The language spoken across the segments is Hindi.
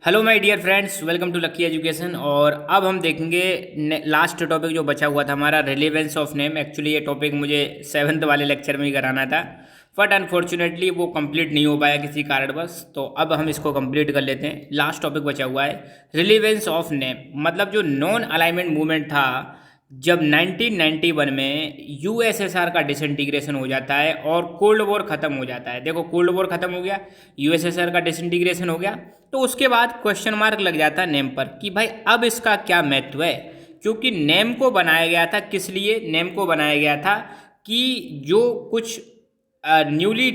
Hello my dear friends, welcome to Lucky Education. और अब हम देखेंगे लास्ट टॉपिक जो बचा हुआ था हमारा, रिलेवेंस ऑफ नेम। एक्चुअली ये टॉपिक मुझे सेवन्थ वाले लेक्चर में ही कराना था, बट अनफॉर्चुनेटली वो कंप्लीट नहीं हो पाया किसी कारणवश। तो अब हम इसको कंप्लीट कर लेते हैं। लास्ट टॉपिक बचा हुआ है रिलेवेंस ऑफ नेम, मतलब जो नॉन अलाइनमेंट मूवमेंट था जब 1991 में यूएसएसआर का डिसइंटीग्रेशन हो जाता है और कोल्ड वॉर ख़त्म हो जाता है। देखो, कोल्ड वॉर ख़त्म हो गया, यूएसएसआर का डिसइंटीग्रेशन हो गया, तो उसके बाद क्वेश्चन मार्क लग जाता है नेम पर कि भाई अब इसका क्या महत्व है। क्योंकि नेम को बनाया गया था किस लिए? नेम को बनाया गया था कि जो कुछ न्यूली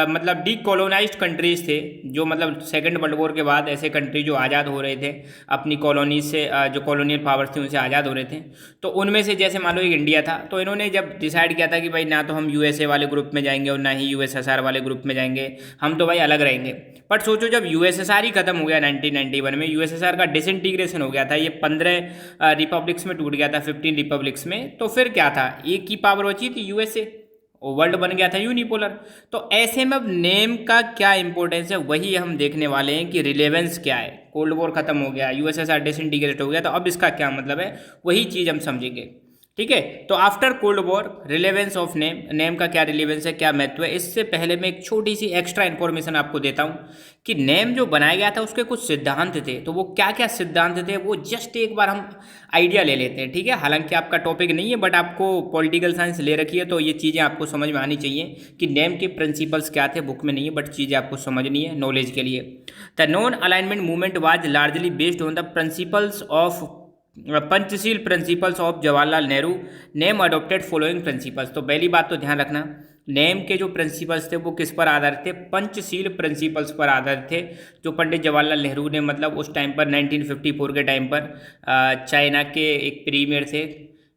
मतलब डीकोलोनाइज्ड कंट्रीज थे, जो मतलब सेकेंड वर्ल्ड वॉर के बाद ऐसे कंट्री जो आज़ाद हो रहे थे अपनी कॉलोनी से, जो कॉलोनियल पावर्स थी उनसे आज़ाद हो रहे थे, तो उनमें से जैसे मान लो एक इंडिया था, तो इन्होंने जब डिसाइड किया था कि भाई ना तो हम यूएसए वाले ग्रुप में जाएंगे और ना ही यूएसएसआर वाले ग्रुप में जाएंगे, हम तो भाई अलग रहेंगे। बट सोचो, जब यूएसएसआर ही खत्म हो गया 1991 में, यूएसएसआर का डिसइंटीग्रेशन हो गया था, ये 15 रिपब्लिक्स में टूट गया था, 15 रिपब्लिक्स में, तो फिर क्या था, एक ही पावर बची थी यूएसए, वर्ल्ड बन गया था यूनिपोलर। तो ऐसे में अब नेम का क्या इंपॉर्टेंस है वही हम देखने वाले हैं कि रिलेवेंस क्या है। कोल्ड वॉर खत्म हो गया, यूएसएसआर डिसइंटीग्रेट हो गया, तो अब इसका क्या मतलब है वही चीज़ हम समझेंगे। ठीक है, तो after cold war relevance of name, name का क्या रिलेवेंस है, क्या महत्व है। इससे पहले मैं एक छोटी सी एक्स्ट्रा इन्फॉर्मेशन आपको देता हूँ कि नेम जो बनाया गया था उसके कुछ सिद्धांत थे, तो वो क्या क्या सिद्धांत थे वो जस्ट एक बार हम आइडिया ले लेते हैं। ठीक है, हालांकि आपका टॉपिक नहीं है, बट आपको पॉलिटिकल साइंस ले रखी है तो ये चीज़ें आपको समझ में आनी चाहिए कि नेम के प्रिंसिपल्स क्या थे। बुक में नहीं है, बट चीज़ें आपको समझनी है नॉलेज के लिए। The non alignment movement was largely based on the principles of Panchsheel principles of Jawaharlal Nehru. Name adopted following principles. तो पहली बात तो ध्यान रखना, नेम के जो प्रिंसिपल्स थे वो किस पर आधारित थे? पंचशील प्रिंसिपल्स पर आधारित थे, जो पंडित जवाहरलाल नेहरू ने मतलब उस टाइम पर 1954 के टाइम पर चाइना के एक प्रीमियर थे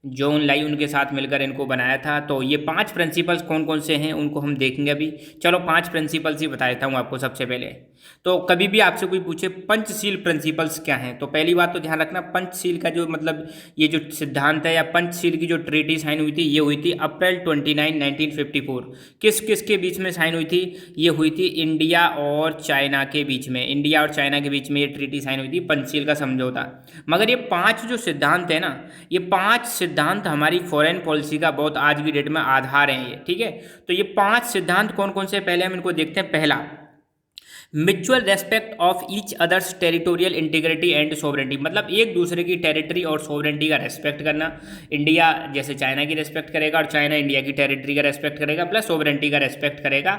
जॉन लाई, उनके साथ मिलकर इनको बनाया था। तो ये 5 प्रिंसिपल्स कौन कौन से हैं उनको हम देखेंगे अभी। चलो 5 प्रिंसिपल्स ही बता देता हूँ आपको सबसे पहले। तो कभी भी आपसे कोई पूछे पंचशील प्रिंसिपल्स क्या हैं, तो पहली बात तो ध्यान रखना, पंचशील का जो मतलब ये जो सिद्धांत है या पंचशील की जो ट्रीटी साइन हुई थी, ये हुई थी अप्रैल 29, 1954। किस किस के बीच में साइन हुई थी? ये हुई थी इंडिया और चाइना के बीच में। इंडिया और चाइना के बीच में ये ट्रीटी साइन हुई थी, पंचशील का समझौता। मगर ये 5 जो सिद्धांत है ना, ये 5 सिद्धांत हमारी फॉरेन पॉलिसी का बहुत आज की डेट में आधार हैं ये। ठीक है, तो ये 5 सिद्धांत कौन कौन से पहले हम इनको देखते हैं। पहला, mutual respect of each others territorial integrity and sovereignty, मतलब एक दूसरे की टेरिटरी और सोवरेंटी का रेस्पेक्ट करना। इंडिया जैसे चाइना की रेस्पेक्ट करेगा और चाइना इंडिया की टेरिटरी का रेस्पेक्ट करेगा, प्लस सोवरेंटी का रेस्पेक्ट करेगा।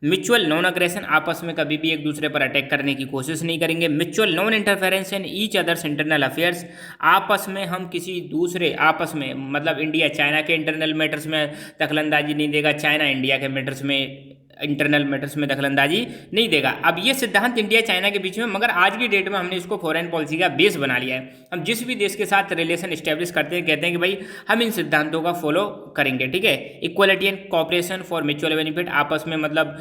म्यूचुअल नॉन अग्रेशन, आपस में कभी भी एक दूसरे पर अटैक करने की कोशिश नहीं करेंगे। Mutual non interference in each others internal affairs, आपस में हम किसी दूसरे, आपस में मतलब इंडिया चाइना के इंटरनल मैटर्स में दखलंदाजी नहीं देगा, चाइना इंडिया के मैटर्स में, इंटरनल मैटर्स में दखलंदाजी नहीं देगा। अब ये सिद्धांत इंडिया चाइना के बीच में, मगर आज की डेट में हमने इसको फॉरेन पॉलिसी का बेस बना लिया है। हम जिस भी देश के साथ रिलेशन इस्टेब्लिश करते हैं कहते हैं कि भाई हम इन सिद्धांतों का फॉलो करेंगे। ठीक है, equality and cooperation for mutual benefit, आपस में मतलब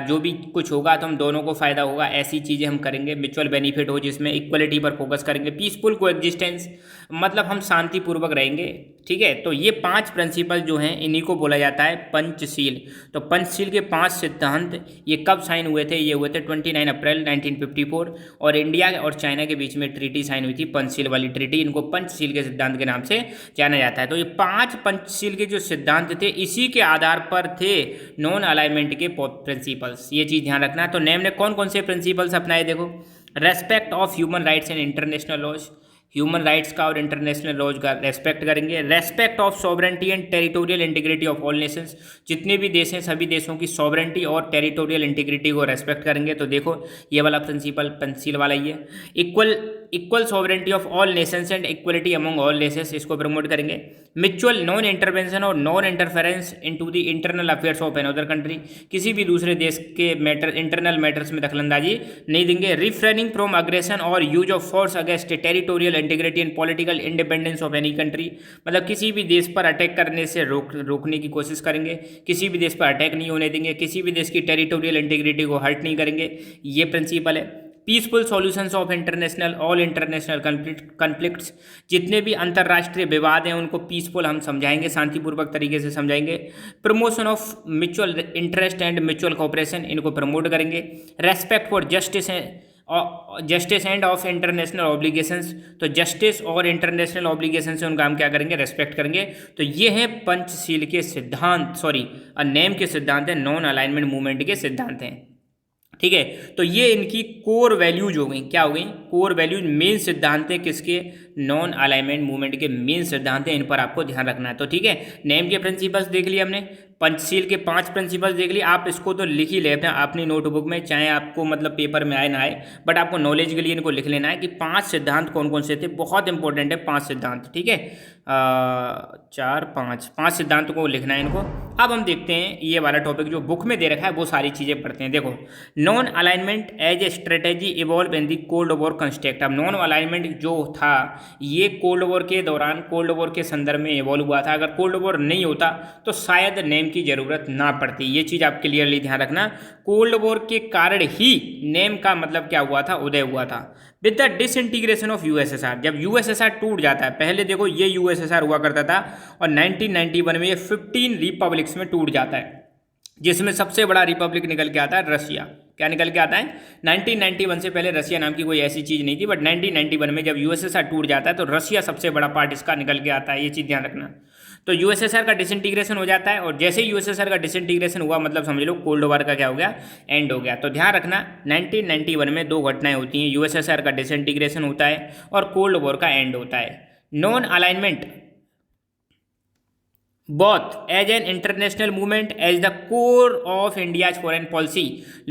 जो भी कुछ होगा तो हम दोनों को फायदा होगा, ऐसी चीज़ें हम करेंगे। म्यूचुअल बेनिफिट हो जिसमें इक्वलिटी पर फोकस करेंगे। पीसफुल को एग्जिस्टेंस, मतलब हम शांतिपूर्वक रहेंगे। ठीक है, तो ये 5 प्रिंसिपल जो हैं इन्हीं को बोला जाता है पंचशील। तो पंचशील के 5 सिद्धांत ये कब साइन हुए थे? ये हुए थे 29 अप्रैल 1954, और इंडिया और चाइना के बीच में ट्रीटी साइन हुई थी, पंचशील वाली ट्रीटी। इनको पंचशील के सिद्धांत के नाम से जाना जाता है। तो ये 5 पंचशील के जो सिद्धांत थे इसी के आधार पर थे नॉन अलाइनमेंट के प्रिंसिपल्स। ये चीज़ ध्यान रखना है। तो नेम ने कौन कौन से प्रिंसिपल्स अपनाए? देखो, respect of human rights and international laws, human rights का और इंटरनेशनल लॉज का रेस्पेक्ट करेंगे। Respect of sovereignty and territorial integrity of all nations, जितने भी देश हैं सभी देशों की सॉवरेंटी और टेरिटोरियल इंटीग्रिटी को रेस्पेक्ट करेंगे। तो देखो ये वाला प्रिंसिपल पंचशील वाला ही है। Equal sovereignty of all Nations and equality among all Nations, इसको प्रमोट करेंगे। म्यूचुअल नॉन इंटरवेंशन और non interference into the internal affairs of another country, किसी भी दूसरे देश के मैटर इंटरनल मैटर्स में दखलंदाजी नहीं देंगे। रिफ्रेनिंग फ्रॉम अग्रेशन और use of force against territorial integrity and political independence of any country, मतलब किसी भी देश पर अटैक करने से रोकने की कोशिश करेंगे, किसी भी देश पर अटैक नहीं होने देंगे, किसी भी देश की टेरिटोरियल इंटीग्रिटी को हर्ट नहीं करेंगे। ये प्रिंसिपल है। Peaceful solutions of international all international conflicts, जितने भी अंतर्राष्ट्रीय विवाद हैं उनको पीसफुल हम समझाएंगे, शांतिपूर्वक तरीके से समझाएंगे। Promotion of mutual interest and mutual cooperation, इनको प्रमोट करेंगे। Respect for justice justice end of international obligations, तो जस्टिस और इंटरनेशनल ऑब्लिगेशन से उनका हम क्या करेंगे, रेस्पेक्ट करेंगे। तो ये हैं पंचशील के सिद्धांत, सॉरी नेम के सिद्धांत हैं, नॉन अलाइनमेंट मूवमेंट के सिद्धांत हैं। ठीक है, तो ये इनकी कोर वैल्यूज हो गई, क्या हो गई, कोर वैल्यूज, मेन सिद्धांत है किसके, नॉन अलाइनमेंट मूवमेंट के मेन सिद्धांत हैं, इन पर आपको ध्यान रखना है। तो ठीक है, नेम के प्रिंसिपल्स देख लिए हमने, पंचशील के 5 प्रिंसिपल्स देख लिए। आप इसको तो लिख ही ले अपनी नोटबुक में, चाहे आपको मतलब पेपर में आए ना आए, बट आपको नॉलेज के लिए इनको लिख लेना है कि 5 सिद्धांत कौन कौन से थे, बहुत इंपॉर्टेंट है 5 सिद्धांत। ठीक है, 4 5 सिद्धांत को लिखना है इनको। अब हम देखते हैं ये वाला टॉपिक जो बुक में दे रखा है, वो सारी चीज़ें पढ़ते हैं। देखो, non alignment as a strategy evolve in the cold war construct. अब नॉन अलाइनमेंट जो था ये कोल्ड वॉर के दौरान, कोल्ड वॉर के संदर्भ में इवॉल्व हुआ था। अगर कोल्ड वॉर नहीं होता तो शायद नेम की जरूरत ना पड़ती, ये चीज़ आप क्लियरली ध्यान रखना। कोल्ड वॉर के कारण ही नेम का मतलब क्या हुआ था, उदय हुआ था। With the disintegration of USSR, जब यूएसएसआर टूट जाता है, पहले देखो ये यूएसएसआर हुआ करता था और 1991 में ये 15 रिपब्लिक्स में टूट जाता है, जिसमें सबसे बड़ा रिपब्लिक निकल के आता है रशिया। क्या निकल के आता है, 1991 से पहले रशिया नाम की कोई ऐसी चीज़ नहीं थी, बट 1991 में जब यूएसएसआर टूट जाता है तो रशिया सबसे बड़ा पार्ट इसका निकल के आता है, ये चीज़ ध्यान रखना। तो यूएसएसआर का डिसइंटीग्रेशन हो जाता है, और जैसे ही यूएसएसआर का डिसइंटीग्रेशन हुआ मतलब समझ लो कोल्ड वॉर का क्या हो गया, एंड हो गया। तो ध्यान रखना 1991 में 2 घटनाएं होती हैं, यूएसएसआर का डिसइंटीग्रेशन होता है और कोल्ड वॉर का एंड होता है। Non alignment both as an international movement as the core of India's foreign policy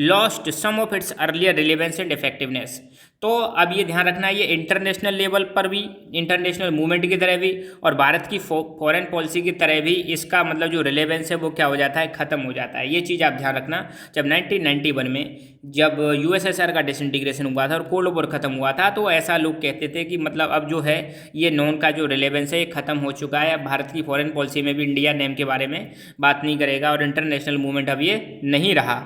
lost some of its earlier relevance and effectiveness। तो अब ये ध्यान रखना है, ये इंटरनेशनल लेवल पर भी, इंटरनेशनल मूवमेंट की तरह भी और भारत की फॉरेन पॉलिसी की तरह भी इसका मतलब जो रिलेवेंस है वो क्या हो जाता है, ख़त्म हो जाता है। ये चीज़ आप ध्यान रखना। जब 1991 में जब यूएसएसआर का डिसइंटीग्रेशन हुआ था और कोल्ड वॉर ख़त्म हुआ था, तो ऐसा लोग कहते थे कि मतलब अब जो है ये नॉन का जो रिलेवेंस है ये ख़त्म हो चुका है, अब भारत की फॉरेन पॉलिसी में भी इंडिया नेम के बारे में बात नहीं करेगा और इंटरनेशनल मूवमेंट अब ये नहीं रहा।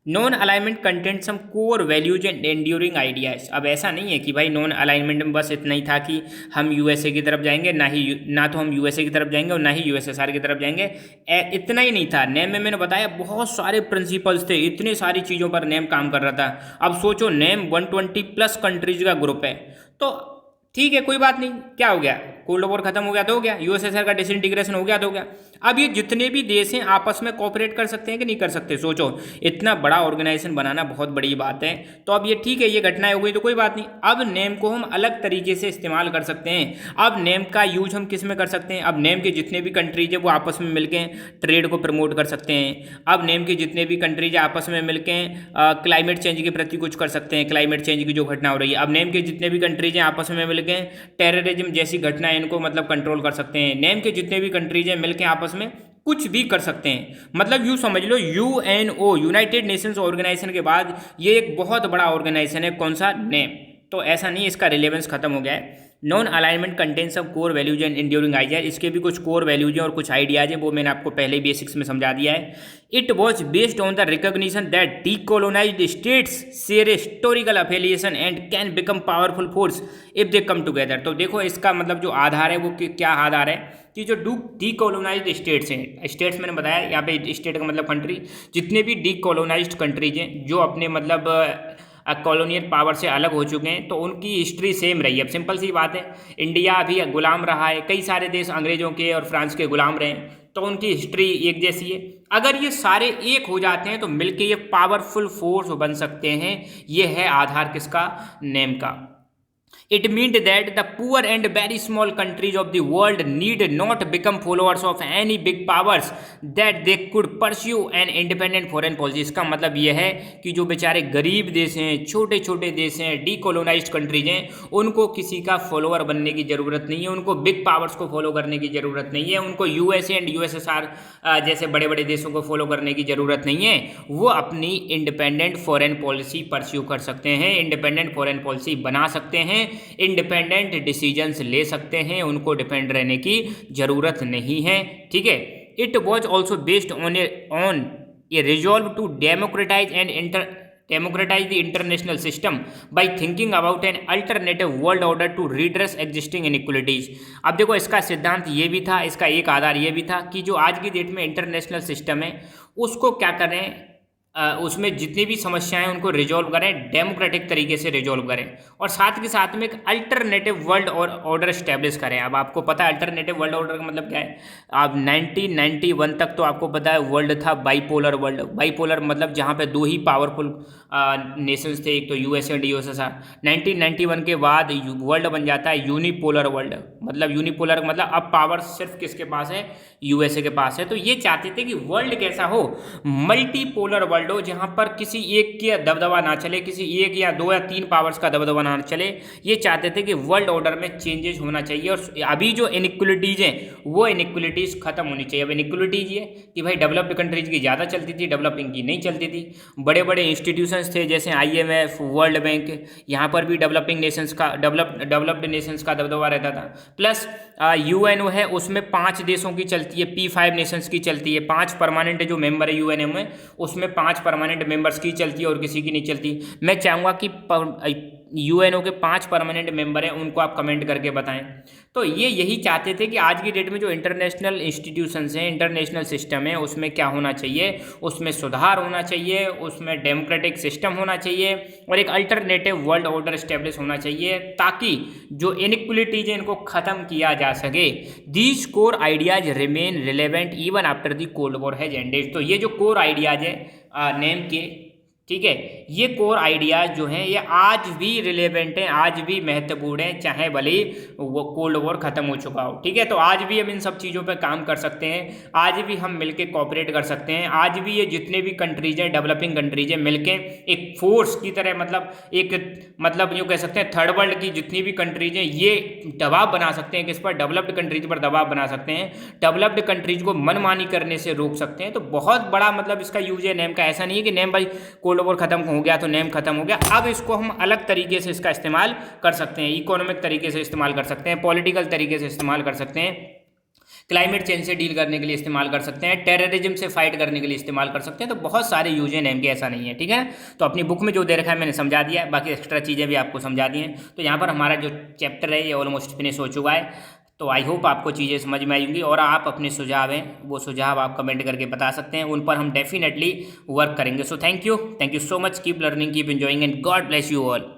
Non alignment content some core values and enduring ideas. अब ऐसा नहीं है कि भाई नॉन अलाइनमेंट में बस इतना ही था कि हम यूएसए की तरफ जाएंगे, ना तो हम यूएसए की तरफ जाएंगे और ना ही यूएसएसआर की तरफ जाएंगे, इतना ही नहीं था। नेम में मैंने बताया बहुत सारे प्रिंसिपल्स थे, इतनी सारी चीज़ों पर नेम काम कर रहा था। अब सोचो नेम 120+ कंट्रीज का ग्रुप है, तो ठीक है कोई बात नहीं, क्या हो गया, कोल्ड वॉर खत्म हो गया तो हो गया, यूएसएसआर का डिसइंटीग्रेशन हो गया तो हो गया। अब ये जितने भी देश हैं आपस में कोऑपरेट कर सकते हैं कि नहीं कर सकते, सोचो इतना बड़ा ऑर्गेनाइजेशन बनाना बहुत बड़ी बात है। तो अब ये ठीक है, ये घटनाएं हो गई तो कोई बात नहीं, अब नेम को हम अलग तरीके से इस्तेमाल कर सकते हैं। अब नेम का यूज हम किस में कर सकते हैं, अब नेम के जितने भी कंट्रीज है वो आपस में मिलकर ट्रेड को प्रमोट कर सकते हैं। अब नेम के जितने भी कंट्रीज है आपस में मिलकर क्लाइमेट चेंज के प्रति कुछ कर सकते हैं, क्लाइमेट चेंज की जो घटना हो रही है। अब नेम के जितने भी कंट्रीज हैं आपस में मिलकर टेररिज्म जैसी घटनाएं इनको मतलब कंट्रोल कर सकते हैं। नेम के जितने भी कंट्रीज हैं मिलकर आपस में कुछ भी कर सकते हैं। मतलब यूँ समझ लो यूएनओ, यूनाइटेड नेशंस ऑर्गेनाइजेशन के बाद ये एक बहुत बड़ा ऑर्गेनाइजेशन है, कौन सा, नेम। तो ऐसा नहीं इसका रिलेवेंस खत्म हो गया है। Non alignment contents of core values and enduring ideas, इसके भी कुछ कोर वैल्यूज हैं और कुछ आइडियाज हैं, वो मैंने आपको पहले ही बेसिक्स में समझा दिया है। It was based on the recognition that decolonised states share historical affiliation and can become powerful force if they come together. तो देखो इसका मतलब जो आधार है वो क्या आधार है कि जो डीकोलोनाइज्ड स्टेट्स हैं, स्टेट्स मैंने बताया यहाँ पे स्टेट का मतलब कंट्री, जितने भी डीकोलोनाइज्ड कंट्रीज हैं जो अपने मतलब कॉलोनियल पावर से अलग हो चुके हैं, तो उनकी हिस्ट्री सेम रही है। अब सिंपल सी बात है, इंडिया अभी गुलाम रहा है, कई सारे देश अंग्रेजों के और फ्रांस के गुलाम रहे, तो उनकी हिस्ट्री एक जैसी है। अगर ये सारे एक हो जाते हैं तो मिलके ये पावरफुल फोर्स बन सकते हैं। ये है आधार किसका, नेम का। It means that the poor and very small countries of the world need not become followers of any big powers that they could pursue an independent foreign policy। इसका मतलब यह है कि जो बेचारे गरीब देश हैं, छोटे छोटे देश हैं, डीकोलोनाइज्ड कंट्रीज हैं, उनको किसी का फॉलोअर बनने की ज़रूरत नहीं है, उनको बिग पावर्स को फॉलो करने की ज़रूरत नहीं है, उनको यूएसए एंड यूएसएसआर जैसे बड़े बड़े देशों को फॉलो करने की ज़रूरत नहीं है। वो अपनी इंडिपेंडेंट फॉरेन पॉलिसी परस्यू कर सकते हैं, इंडिपेंडेंट फॉरेन पॉलिसी बना सकते हैं, इंडिपेंडेंट डिसीजंस ले सकते हैं, उनको डिपेंड रहने की जरूरत नहीं है। ठीक है, it was also based on a resolve to democratize the international system by thinking about an alternative world order to redress existing inequalities. अब देखो इसका सिद्धांत ये भी था, इसका एक आधार ये भी था कि जो आज की डेट में इंटरनेशनल सिस्टम है उसको क्या करें, उसमें जितनी भी समस्याएं उनको रिजॉल्व करें, डेमोक्रेटिक तरीके से रिजॉल्व करें, और साथ के साथ में एक अल्टरनेटिव वर्ल्ड और ऑर्डर स्टैब्लिश करें। अब आपको पता है अल्टरनेटिव वर्ल्ड ऑर्डर का मतलब क्या है। अब 1991 तक तो आपको पता है वर्ल्ड था बाईपोलर वर्ल्ड। बाईपोलर मतलब जहाँ पे दो ही पावरफुल नेशंस थे, एक तो यूएसए एंड यूएसएसआर। 1991 के बाद वर्ल्ड बन जाता है यूनिपोलर वर्ल्ड। मतलब यूनिपोलर मतलब अब पावर सिर्फ किसके पास है, यूएसए के पास है। तो ये चाहते थे कि वर्ल्ड कैसा हो, मल्टीपोलर वर्ल्ड हो, जहां पर किसी एक के दबदबा ना चले, किसी एक या दो या तीन पावर्स का दबदबा ना चले। ये चाहते थे कि वर्ल्ड ऑर्डर में चेंजेस होना चाहिए, और अभी जो इनइक्वलिटीज हैं वो इनइक्वलिटीज खत्म होनी चाहिए। अब इनइक्वलिटीज ये कि भाई डेवलप्ड कंट्रीज की ज़्यादा चलती थी, डेवलपिंग की नहीं चलती थी। बड़े बड़े इंस्टीट्यूशंस थे जैसे IMF, वर्ल्ड बैंक, यहाँ पर भी डेवलपिंग नेशंस का डेवलप्ड नेशंस का दबदबा रहता था। प्लस UNO है, उसमें 5 देशों की चलती है, P5 नेशंस की चलती है। 5 परमानेंट जो मेंबर है UNO में, उसमें 5 परमानेंट मेंबर्स की चलती है और किसी की नहीं चलती। मैं चाहूँगा कि UNO के 5 परमानेंट मेंबर हैं उनको आप कमेंट करके बताएं। तो ये यही चाहते थे कि आज की डेट में जो इंटरनेशनल इंस्टीट्यूशंस हैं, इंटरनेशनल सिस्टम है, उसमें क्या होना चाहिए, उसमें सुधार होना चाहिए, उसमें डेमोक्रेटिक सिस्टम होना चाहिए, और एक अल्टरनेटिव वर्ल्ड ऑर्डर स्टेब्लिश होना चाहिए, ताकि जो इनइक्वलिटीज है इनको ख़त्म किया जा सके। These core ideas remain relevant even after the cold war has ended. तो ये जो कोर आइडियाज है नेम के, ठीक है, ये कोर आइडियाज जो हैं ये आज भी रिलेवेंट हैं, आज भी महत्वपूर्ण हैं, चाहे भले वो कोल्ड वॉर खत्म हो चुका हो। ठीक है, तो आज भी हम इन सब चीज़ों पे काम कर सकते हैं, आज भी हम मिलके कोऑपरेट कर सकते हैं। आज भी ये जितने भी कंट्रीज हैं, डेवलपिंग कंट्रीज हैं, मिलके एक फोर्स की तरह, मतलब यूँ कह सकते हैं थर्ड वर्ल्ड की जितनी भी कंट्रीज हैं ये दबाव बना सकते हैं, किस पर, डेवलप्ड कंट्रीज पर दबाव बना सकते हैं, डेवलप्ड कंट्रीज को मनमानी करने से रोक सकते हैं। तो बहुत बड़ा मतलब इसका यूज है नेम का। ऐसा नहीं है कि नेम भाई कोल्ड वॉर खत्म हो गया तो नेम खत्म हो गया। अब इसको हम अलग तरीके से इसका इस्तेमाल कर सकते हैं, इकोनॉमिक तरीके से इस्तेमाल कर सकते हैं, पॉलिटिकल तरीके से इस्तेमाल कर सकते हैं, क्लाइमेट चेंज से डील करने के लिए इस्तेमाल कर सकते हैं, टेररिज्म से फाइट करने के लिए इस्तेमाल कर सकते हैं। तो बहुत सारे यूज हैं नेम के, ऐसा नहीं है। ठीक है, तो अपनी बुक में जो दे रखा है मैंने समझा दिया है, बाकी एक्स्ट्रा चीज़ें भी आपको समझा दी हैं। तो यहाँ पर हमारा जो चैप्टर है ये ऑलमोस्ट फिनिश हो चुका है। तो आई होप आपको चीज़ें समझ में आएंगी, और आप अपने सुझाव हैं वो सुझाव आप कमेंट करके बता सकते हैं, उन पर हम डेफिनेटली वर्क करेंगे। So thank you so much, keep learning, keep enjoying, and God bless you all.